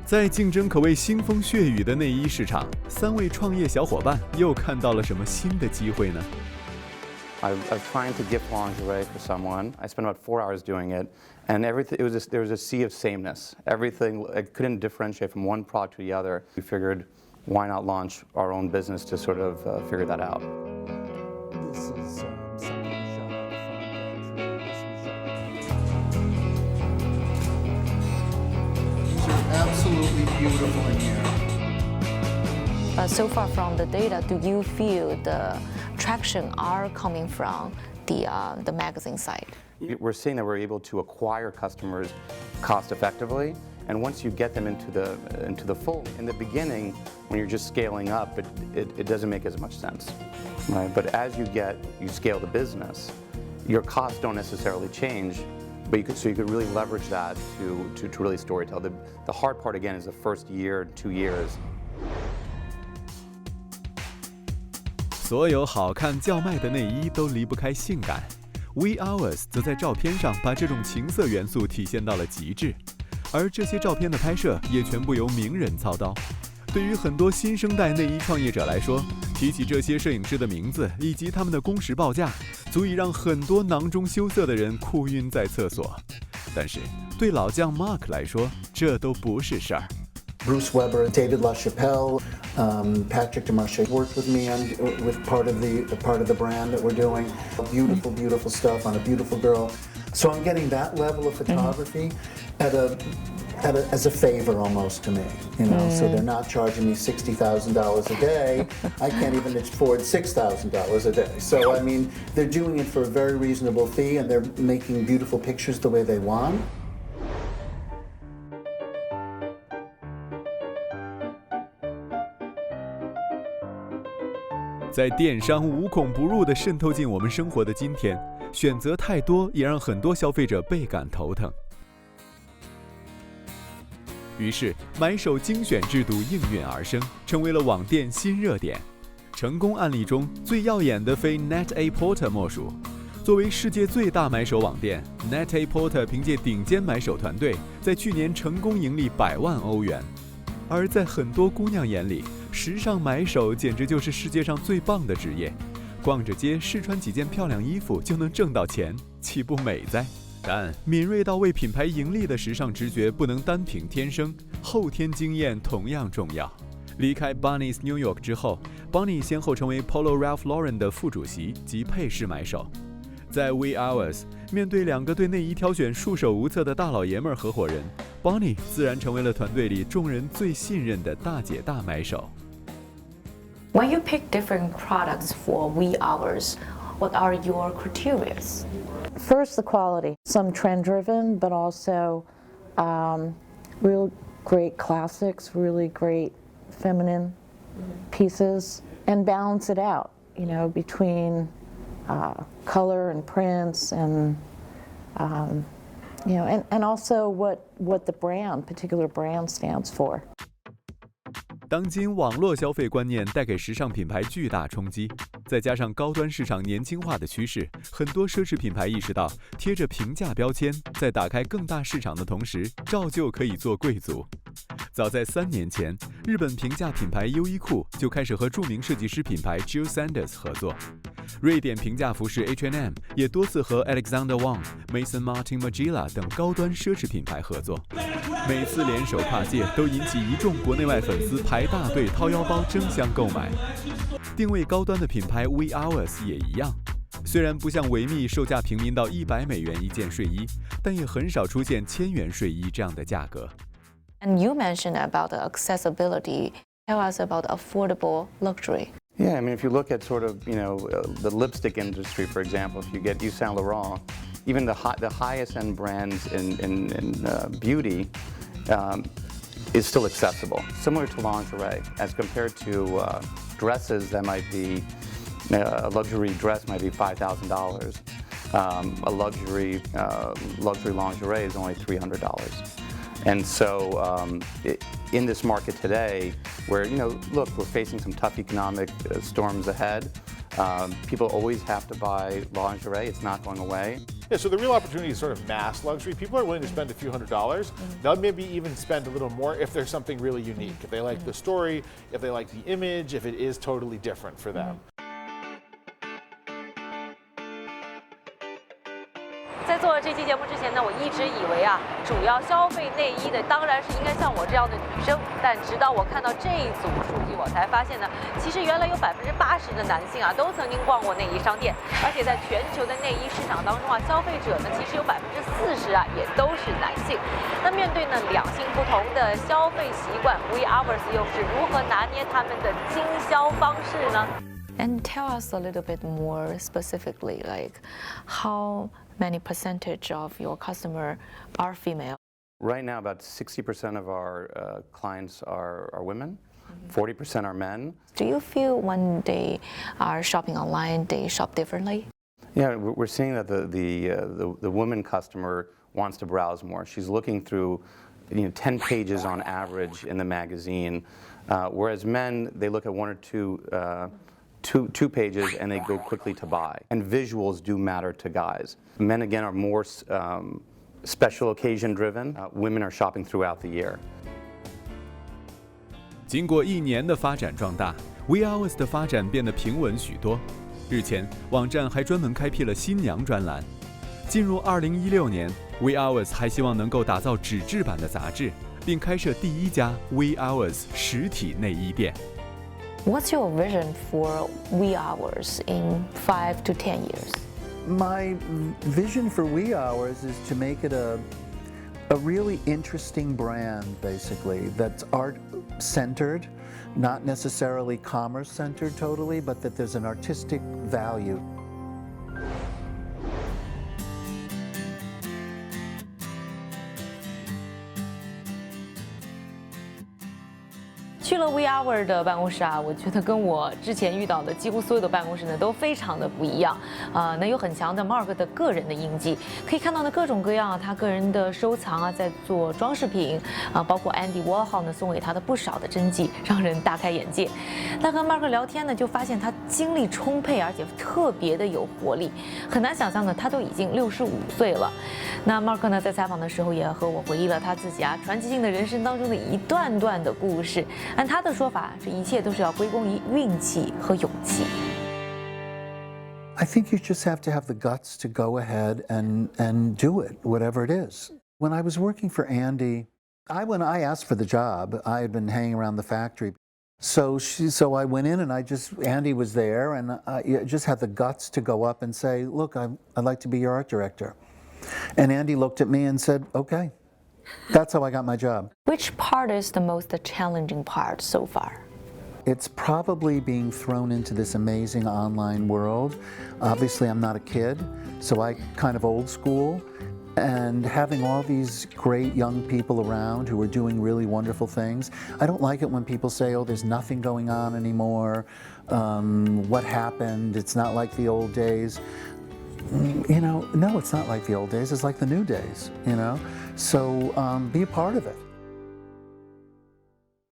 在竞争可谓腥风血雨的内衣市场，3位创业小伙伴又看到了什么新的机会呢？ I was trying to gift lingerie for someone. I spent about 4 hours doing it, and everything there was a sea of sameness. Everything I couldn't differentiate from one product to the other. We figured, why not launch our own business to sort of figure that out? This is something shot out These are absolutely beautiful in here. So far from the data, do you feel the traction are coming from the magazine side? We're seeing that we're able to acquire customers cost effectively, and once you get them into the fold, in the beginning, when you're just scaling up, it doesn't make as much sense, right? But as you scale the business, your costs don't necessarily change, but you could really leverage that to really storytell. The hard part again is the first year, 2 years. 所有好看叫卖的内衣都离不开性感。OuiHours 则在照片上把这种情色元素体现到了极致，而这些照片的拍摄也全部由名人操刀。对于很多新生代内衣创业者来说，提起这些摄影师的名字以及他们的工时报价，足以让很多囊中羞涩的人哭晕在厕所。但是对老将 Mark 来说，这都不是事儿。Bruce Weber, David LaChapelle, Patrick DeMarche worked with me with part of the brand that we're doing. Beautiful, beautiful stuff on a beautiful girl. So I'm getting that level of photography as a favor almost to me, you know. So they're not charging me $60,000 a day. I can't even afford $6,000 a day. So I mean, they're doing it for a very reasonable fee, and they're making beautiful pictures the way they want. 在电商无孔不入地渗透进我们生活的今天，选择太多也让很多消费者倍感头疼。于是，买手精选制度应运而生，成为了网店新热点。成功案例中最耀眼的非 Net-a-Porter 莫属。作为世界最大买手网店 ，Net-a-Porter 凭借顶尖买手团队，在去年成功盈利100万欧元。而在很多姑娘眼里，时尚买手简直就是世界上最棒的职业，逛着街试穿几件漂亮衣服就能挣到钱，岂不美哉？但敏锐到为品牌盈利的时尚直觉不能单凭天生，后天经验同样重要。离开 Bonnie's New York 之后 ，Bonnie 先后成为 Polo Ralph Lauren 的副主席及配饰买手。在 OuiHours 面对2个对内衣挑选束手无策的大老爷们合伙人 ，Bonnie 自然成为了团队里众人最信任的大姐大买手。When you pick different products for OuiHours, what are your criteria? First, the quality. Some trend-driven, but also real great classics, really great feminine pieces, and balance it out, you know, between color and prints and, you know, and also what the particular brand stands for. 当今网络消费观念带给时尚品牌巨大冲击，再加上高端市场年轻化的趋势，很多奢侈品牌意识到贴着平价标签，在打开更大市场的同时，照旧可以做贵族。早在3年前，日本平价品牌优衣库就开始和著名设计师品牌 Jill Sanders 合作。瑞典平价服饰 H&M 也多次和 Alexander Wang、Maison Martin Margiela 等高端奢侈品牌合作，每次联手跨界都引起一众国内外粉丝排大队掏腰包争相购买。定位高端的品牌 OuiHours 也一样，虽然不像维密售价平民到100美元一件睡衣，但也很少出现1000元睡衣这样的价格。And you mentioned about the accessibility. Tell us about affordable luxury. Yeah, I mean, if you look at sort of, you know, the lipstick industry, for example, if you get Yves Saint Laurent, even the highest end brands in beauty is still accessible, similar to lingerie, as compared to dresses that might be, a luxury dress might be $5,000. A luxury lingerie is only $300. And so in this market today, where, you know, look, we're facing some tough economic storms ahead. People always have to buy lingerie. It's not going away. Yeah, so the real opportunity is sort of mass luxury. People are willing to spend a few $100s. They'll maybe even spend a little more if there's something really unique, if they like the story, if they like the image, if it is totally different for them. 在做这期节目之前呢，我一直以为啊，主要消费内衣的当然是应该像我这样的女生。但直到我看到这一组数据，我才发现呢，其实原来有80%的男性啊都曾经逛过内衣商店，而且在全球的内衣市场当中啊，消费者呢其实有40%啊也都是男性。那面对呢两性不同的消费习惯，OuiHours又是如何拿捏他们的经销方式呢？ And tell us a little bit more specifically, like how many percentage of your customer are female? Right now, about 60% of our clients are women, 40% are men. Do you feel when they are shopping online, they shop differently? Yeah, we're seeing that the woman customer wants to browse more. She's looking through 10 pages on average in the magazine, whereas men, they look at one or two pages and they go quickly to buy. And visuals do matter to guys. Men, again, are more special occasion driven. Women are shopping throughout the year. 经过1年的发展壮大，OuiHours 的发展变得平稳许多。日前，网站还专门开辟了新娘专栏。进入2016年，OuiHours 还希望能够打造纸质版的杂志，并开设第1家 OuiHours 实体内衣店。What's your vision for OuiHours in 5 to 10 years? My vision for OuiHours is to make it a really interesting brand, basically, that's art-centered, not necessarily commerce-centered totally, but that there's an artistic value. 去了 OuiHours 的办公室啊，我觉得跟我之前遇到的几乎所有的办公室呢都非常的不一样。那有很强的 Mark 的个人的印记，可以看到呢各种各样啊他个人的收藏啊，在做装饰品啊，包括 Andy Warhol 呢送给他的不少的真迹，让人大开眼界。那和 Mark 聊天呢，就发现他精力充沛，而且特别的有活力，很难想象呢他都已经65岁了。那 Mark 呢在采访的时候也和我回忆了他自己啊传奇性的人生当中的一段段的故事。按他的说法，这一切都是要归功于运气和勇气。I think you just have to have the guts to go ahead and do it, whatever it is. When I was working for Andy, when I asked for the job, I had been hanging around the factory. So I went in and Andy was there, and I just had the guts to go up and say, look, I'd like to be your art director. And Andy looked at me and said, okay. That's how I got my job. Which part is the most challenging part so far? It's probably being thrown into this amazing online world. Obviously, I'm not a kid, so I kind of old school. And having all these great young people around who are doing really wonderful things. I don't like it when people say, oh, there's nothing going on anymore. What happened? It's not like the old days. No, it's not like the old days. It's like the new days, So be a part of it.